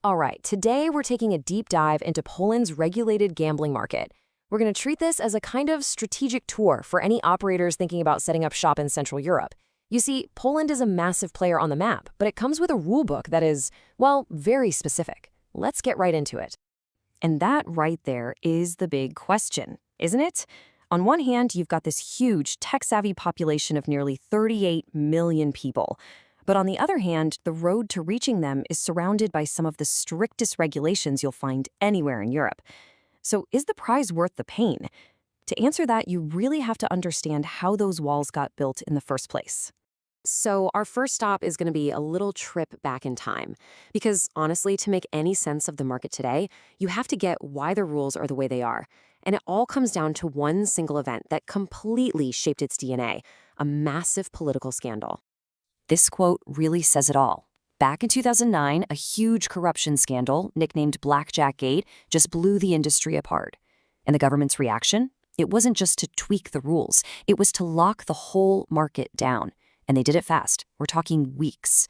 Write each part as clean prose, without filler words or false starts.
All right, today we're taking a deep dive into Poland's regulated gambling market. We're going to treat this as a kind of strategic tour for any operators thinking about setting up shop in Central Europe. You see, Poland is a massive player on the map, but it comes with a rulebook that is, well, very specific. Let's get right into it. And that right there is the big question, isn't it? On one hand, you've got this huge tech-savvy population of nearly 38 million people. But on the other hand, the road to reaching them is surrounded by some of the strictest regulations you'll find anywhere in Europe. So is the prize worth the pain? To answer that, you really have to understand how those walls got built in the first place. So our first stop is going to be a little trip back in time. Because honestly, to make any sense of the market today, you have to get why the rules are the way they are. And it all comes down to one single event that completely shaped its DNA, a massive political scandal. This quote really says it all. Back in 2009, a huge corruption scandal, nicknamed Blackjack Gate, just blew the industry apart. And the government's reaction? It wasn't just to tweak the rules, it was to lock the whole market down. And they did it fast. We're talking weeks.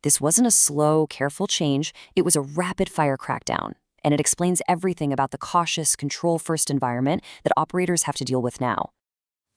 This wasn't a slow, careful change, it was a rapid-fire crackdown. And it explains everything about the cautious, control-first environment that operators have to deal with now.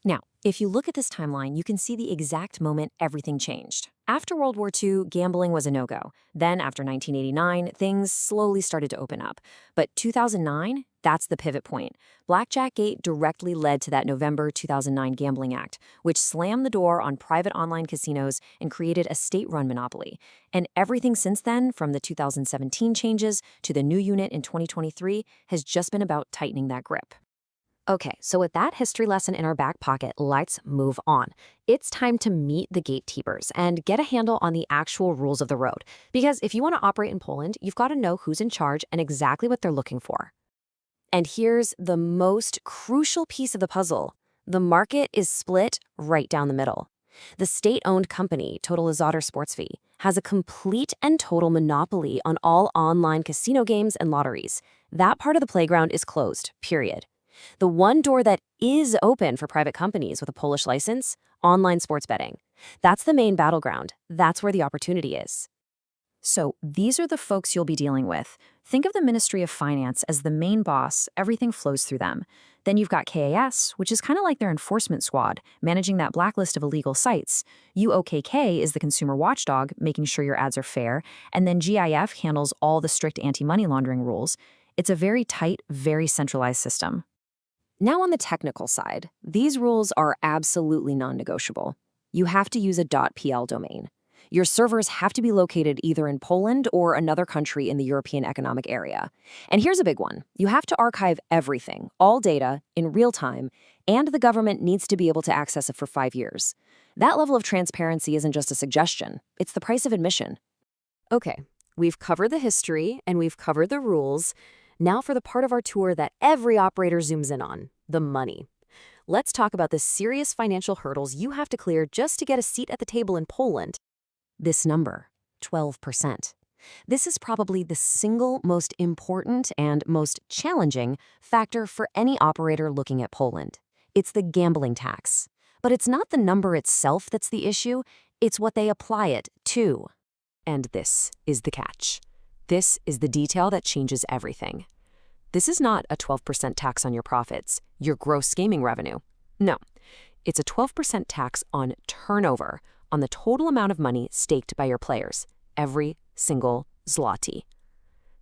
Now, if you look at this timeline, you can see the exact moment everything changed. After World War II, gambling was a no-go. Then, after 1989, things slowly started to open up. But 2009, that's the pivot point. Blackjack Gate directly led to that November 2009 Gambling Act, which slammed the door on private online casinos and created a state-run monopoly. And everything since then, from the 2017 changes to the new unit in 2023, has just been about tightening that grip. Okay, so with that history lesson in our back pocket, let's move on. It's time to meet the gatekeepers and get a handle on the actual rules of the road. Because if you want to operate in Poland, you've got to know who's in charge and exactly what they're looking for. And here's the most crucial piece of the puzzle. The market is split right down the middle. The state-owned company, Totalizator Sportowy, has a complete and total monopoly on all online casino games and lotteries. That part of the playground is closed, period. The one door that is open for private companies with a Polish license, online sports betting. That's the main battleground. That's where the opportunity is. So these are the folks you'll be dealing with. Think of the Ministry of Finance as the main boss. Everything flows through them. Then you've got KAS, which is kind of like their enforcement squad, managing that blacklist of illegal sites. UOKK is the consumer watchdog, making sure your ads are fair. And then GIF handles all the strict anti-money laundering rules. It's a very tight, very centralized system. Now on the technical side, these rules are absolutely non-negotiable. You have to use a .pl domain. Your servers have to be located either in Poland or another country in the European Economic Area. And here's a big one. You have to archive everything, all data, in real time, and the government needs to be able to access it for 5 years. That level of transparency isn't just a suggestion, it's the price of admission. Okay, we've covered the history and we've covered the rules. Now for the part of our tour that every operator zooms in on, the money. Let's talk about the serious financial hurdles you have to clear just to get a seat at the table in Poland. This number, 12%. This is probably the single most important and most challenging factor for any operator looking at Poland. It's the gambling tax. But it's not the number itself that's the issue, it's what they apply it to. And this is the catch. This is the detail that changes everything. This is not a 12% tax on your profits, your gross gaming revenue. No, it's a 12% tax on turnover, on the total amount of money staked by your players, every single zloty.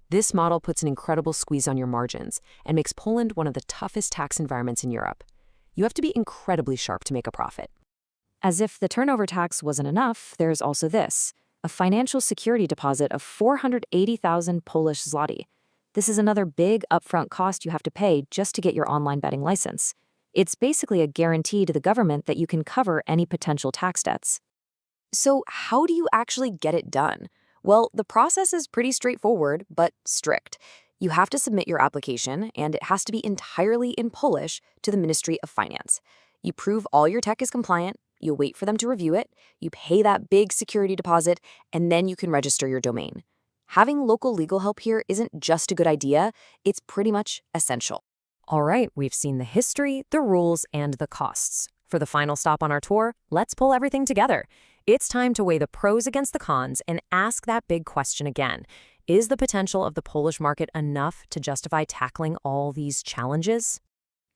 This model puts an incredible squeeze on your margins and makes Poland one of the toughest tax environments in Europe. You have to be incredibly sharp to make a profit. As if the turnover tax wasn't enough, there's also this. A financial security deposit of 480,000 Polish zloty. This is another big upfront cost you have to pay just to get your online betting license. It's basically a guarantee to the government that you can cover any potential tax debts. So how do you actually get it done? Well, the process is pretty straightforward, but strict. You have to submit your application, and it has to be entirely in Polish to the Ministry of Finance. You prove all your tech is compliant, you wait for them to review it, you pay that big security deposit, and then you can register your domain. Having local legal help here isn't just a good idea, it's pretty much essential. All right, we've seen the history, the rules, and the costs. For the final stop on our tour, let's pull everything together. It's time to weigh the pros against the cons and ask that big question again. Is the potential of the Polish market enough to justify tackling all these challenges?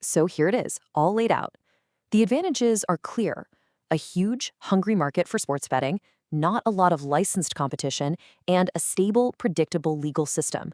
So here it is, all laid out. The advantages are clear. A huge, hungry market for sports betting, not a lot of licensed competition, and a stable, predictable legal system.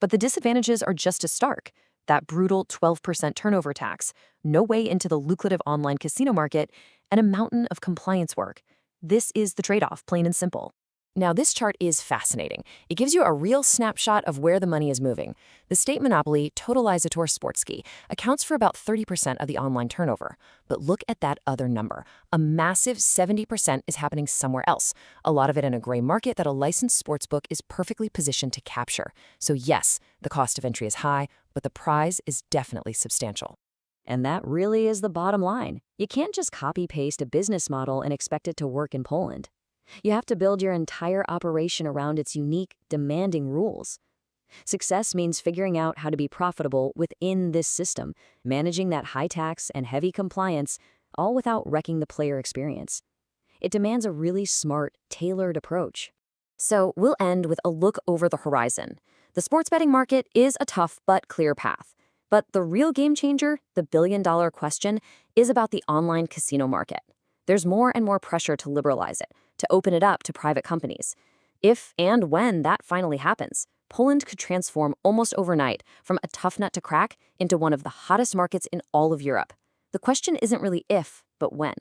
But the disadvantages are just as stark. That brutal 12% turnover tax, no way into the lucrative online casino market, and a mountain of compliance work. This is the trade-off, plain and simple. Now, this chart is fascinating. It gives you a real snapshot of where the money is moving. The state monopoly, Totalizator Sportowy, accounts for about 30% of the online turnover. But look at that other number. A massive 70% is happening somewhere else, a lot of it in a gray market that a licensed sportsbook is perfectly positioned to capture. So yes, the cost of entry is high, but the prize is definitely substantial. And that really is the bottom line. You can't just copy-paste a business model and expect it to work in Poland. You have to build your entire operation around its unique, demanding rules. Success means figuring out how to be profitable within this system, managing that high tax and heavy compliance, all without wrecking the player experience. It demands a really smart, tailored approach. So we'll end with a look over the horizon. The sports betting market is a tough but clear path. But the real game changer, the billion-dollar question, is about the online casino market. There's more and more pressure to liberalize it, to open it up to private companies. If and when that finally happens, Poland could transform almost overnight from a tough nut to crack into one of the hottest markets in all of Europe. The question isn't really if, but when.